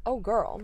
Oh, girl.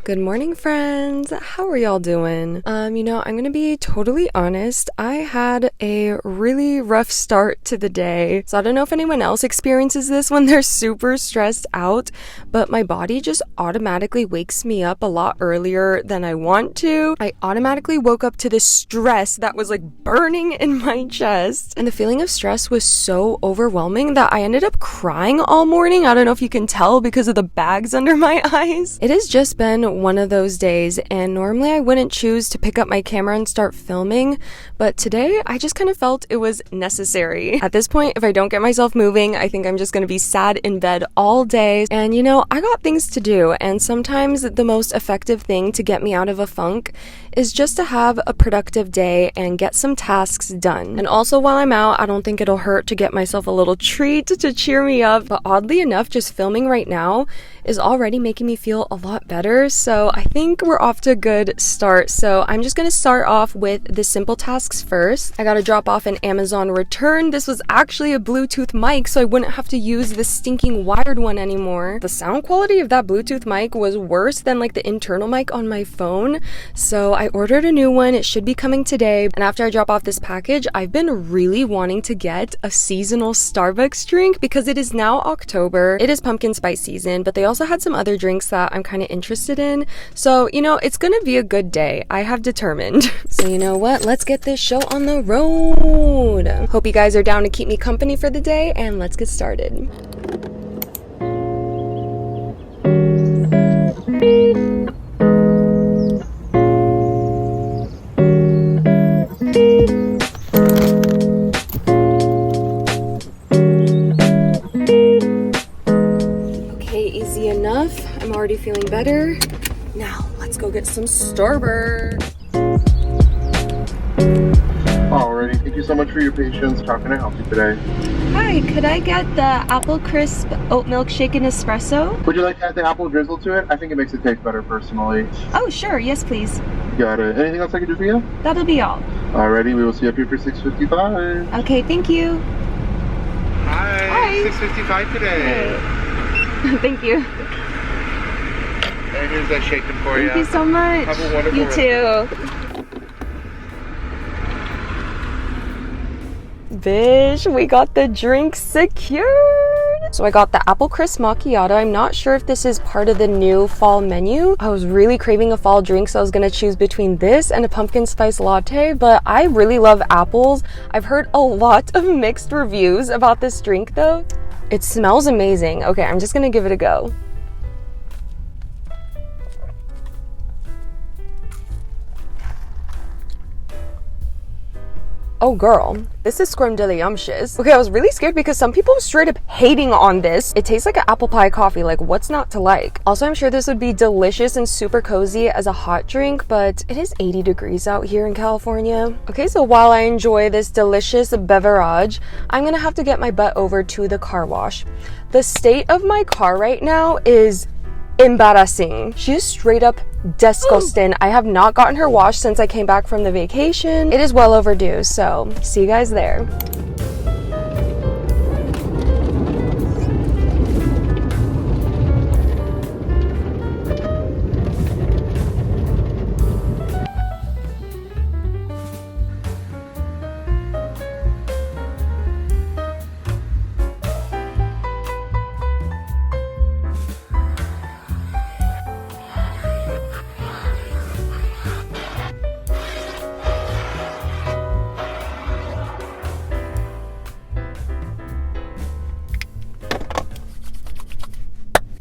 Good morning, friends. How are y'all doing? I'm gonna be totally honest. I had a really rough start to the day. So I don't know if anyone else experiences this when they're super stressed out, but my body just automatically wakes me up a lot earlier than I want to. I automatically woke up to this stress that was like burning in my chest. And the feeling of stress was so overwhelming that I ended up crying all morning. I don't know if you can tell because of the bags under my eyes. It has just been one of those days, and normally I wouldn't choose to pick up my camera and start filming, but today I just kind of felt it was necessary. At this point, if I don't get myself moving, I think I'm just gonna be sad in bed all day. And I got things to do, and sometimes the most effective thing to get me out of a funk is just to have a productive day and get some tasks done. And also while I'm out, I don't think it'll hurt to get myself a little treat to cheer me up. But oddly enough, just filming right now is already making me feel a lot better. So I think we're off to a good start. So I'm just gonna start off with the simple tasks first. I gotta drop off an Amazon return. This was actually a Bluetooth mic, so I wouldn't have to use the stinking wired one anymore. The sound quality of that Bluetooth mic was worse than like the internal mic on my phone. So I ordered a new one. It should be coming today. And after I drop off this package, I've been really wanting to get a seasonal Starbucks drink because it is now October. It is pumpkin spice season, but they also had some other drinks that I'm kind of interested in. So, it's gonna be a good day. I have determined. So you know what? Let's get this show on the road. Hope you guys are down to keep me company for the day, and let's get started. Okay, easy enough. I'm already feeling better. Now, let's go get some Starburst. Alrighty, thank you so much for your patience. How can I help you today? Hi, could I get the apple crisp oat milk shaken espresso? Would you like to add the apple drizzle to it? I think it makes it taste better personally. Oh, sure. Yes, please. Got it. Anything else I can do for you? That'll be all. Alrighty, we will see you up here for 6:55. Okay, thank you. Hi. 6:55 today. Great. Thank you. And here's that shaken for you. Thank you so much. Have a wonderful You too. Bish, we got the drink secured. So I got the apple crisp macchiato. I'm not sure if this is part of the new fall menu. I was really craving a fall drink, so I was gonna choose between this and a pumpkin spice latte, but I really love apples. I've heard a lot of mixed reviews about this drink though. It smells amazing. Okay, I'm just gonna give it a go. Oh girl, this is scrumdiddlyumptious. Okay, I was really scared because some people straight up hating on this. It tastes like an apple pie coffee, like what's not to like? Also, I'm sure this would be delicious and super cozy as a hot drink, but it is 80 degrees out here in California. Okay, so while I enjoy this delicious beverage, I'm gonna have to get my butt over to the car wash. The state of my car right now is embarrassing. She's straight up disgusting. I have not gotten her washed since I came back from the vacation. It is well overdue, so see you guys there.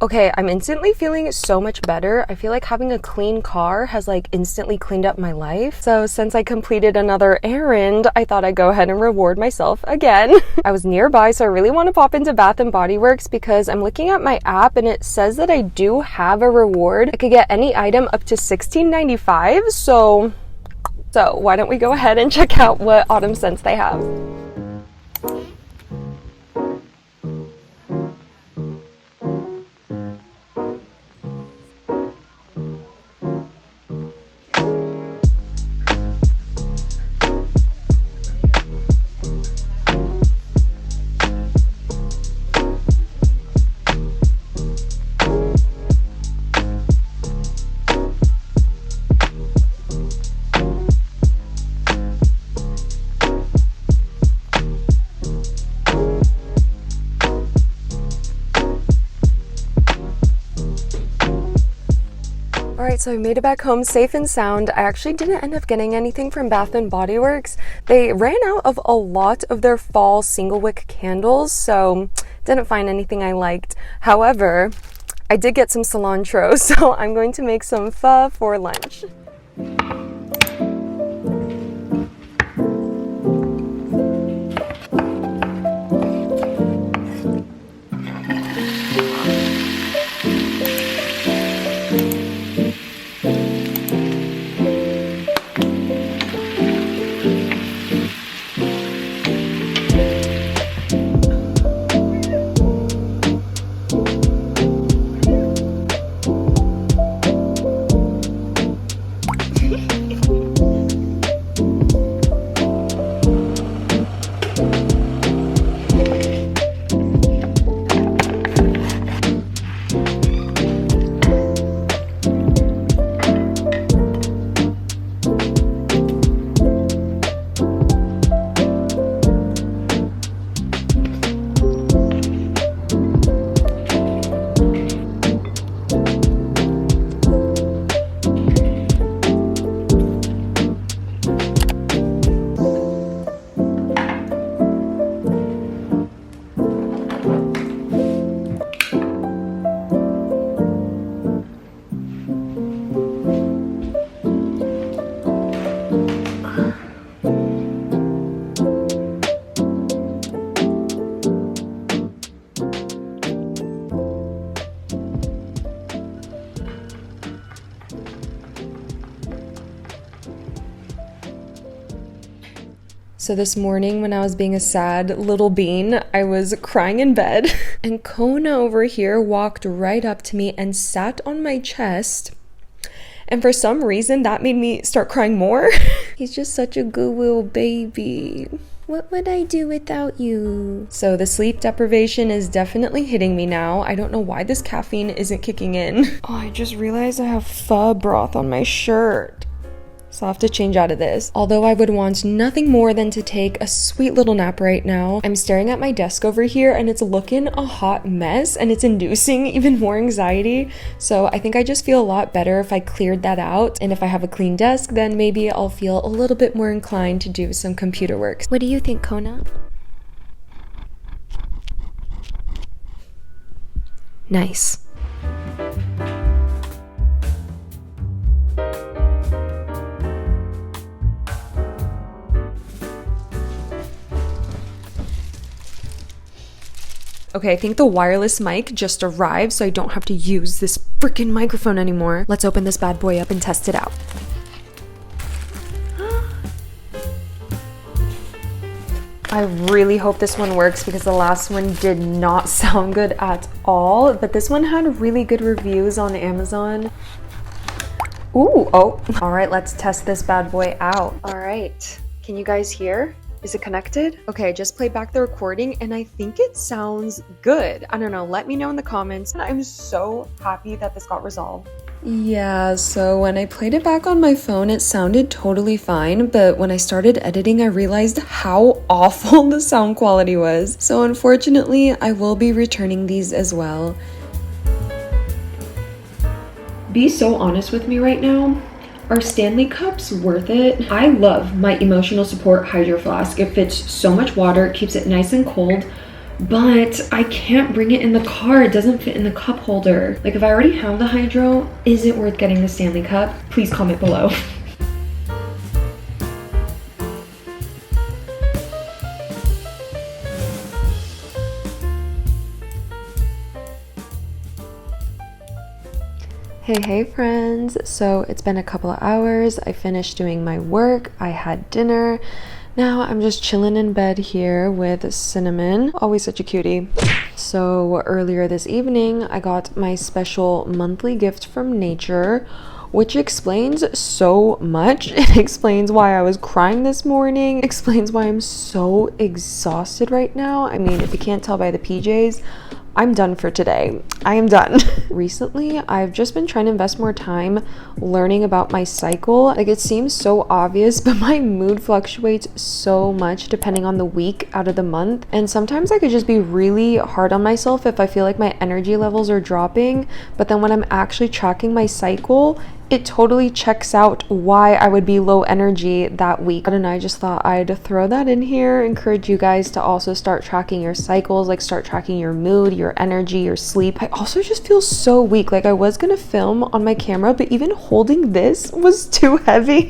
Okay, I'm instantly feeling so much better. I feel like having a clean car has like instantly cleaned up my life. So since I completed another errand, I thought I'd go ahead and reward myself again. I was nearby, so I really want to pop into Bath and Body Works because I'm looking at my app and it says that I do have a reward. I could get any item up to $16.95. So why don't we go ahead and check out what autumn scents they have. so I made it back home safe and sound. I actually didn't end up getting anything from Bath and Body Works. They ran out of a lot of their fall single wick candles, so didn't find anything I liked. However, I did get some cilantro, so I'm going to make some pho for lunch. So this morning when I was being a sad little bean, I was crying in bed and Kona over here walked right up to me and sat on my chest. And for some reason that made me start crying more. He's just such a good little baby. What would I do without you? So the sleep deprivation is definitely hitting me now. I don't know why this caffeine isn't kicking in. Oh, I just realized I have pho broth on my shirt. So I'll have to change out of this. Although I would want nothing more than to take a sweet little nap right now. I'm staring at my desk over here and it's looking a hot mess and it's inducing even more anxiety. So I think I just feel a lot better if I cleared that out. And if I have a clean desk, then maybe I'll feel a little bit more inclined to do some computer work. What do you think, Kona? Nice. Okay, I think the wireless mic just arrived, so I don't have to use this freaking microphone anymore. Let's open this bad boy up and test it out. I really hope this one works because the last one did not sound good at all, but this one had really good reviews on Amazon. Ooh, oh, all right, let's test this bad boy out. All right, can you guys hear? Is it connected? Okay, I just played back the recording and I think it sounds good. I don't know, let me know in the comments. I'm so happy that this got resolved. Yeah, so when I played it back on my phone, it sounded totally fine, but when I started editing, I realized how awful the sound quality was. So unfortunately, I will be returning these as well. Be so honest with me right now. Are Stanley Cups worth it? I love my emotional support hydro flask. It fits so much water, it keeps it nice and cold, but I can't bring it in the car. It doesn't fit in the cup holder. Like if I already have the hydro, is it worth getting the Stanley Cup? Please comment below. Hey friends, so it's been a couple of hours. I finished doing my work, I had dinner. Now I'm just chilling in bed here with Cinnamon, always such a cutie. So earlier this evening I got my special monthly gift from nature, which explains so much. It explains why I was crying this morning, explains why I'm so exhausted right now. I mean, if you can't tell by the PJs, I'm done for today. I am done. Recently, I've just been trying to invest more time learning about my cycle. Like it seems so obvious, but my mood fluctuates so much depending on the week out of the month. And sometimes I could just be really hard on myself if I feel like my energy levels are dropping. But then when I'm actually tracking my cycle, it totally checks out why I would be low energy that week. And I just thought I'd throw that in here, encourage you guys to also start tracking your cycles, like start tracking your mood, your energy, your sleep. I also just feel so weak. Like I was gonna film on my camera, but even holding this was too heavy.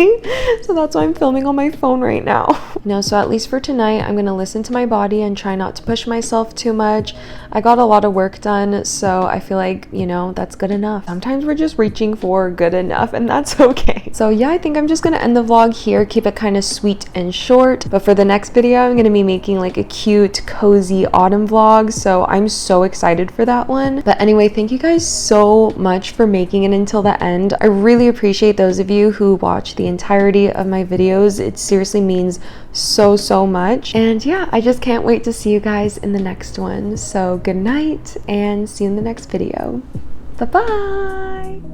So that's why I'm filming on my phone right now. So at least for tonight, I'm gonna listen to my body and try not to push myself too much. I got a lot of work done, so I feel like, that's good enough. Sometimes we're just reaching for good enough, and that's okay. So yeah, I think I'm just gonna end the vlog here, keep it kind of sweet and short. But for the next video, I'm gonna be making like a cute, cozy autumn vlog, so I'm so excited for that one. But anyway, thank you guys so much for making it until the end. I really appreciate those of you who watch the entirety of my videos. It seriously means so much. And yeah, I just can't wait to see you guys in the next one. So good night and see you in the next video. Bye bye.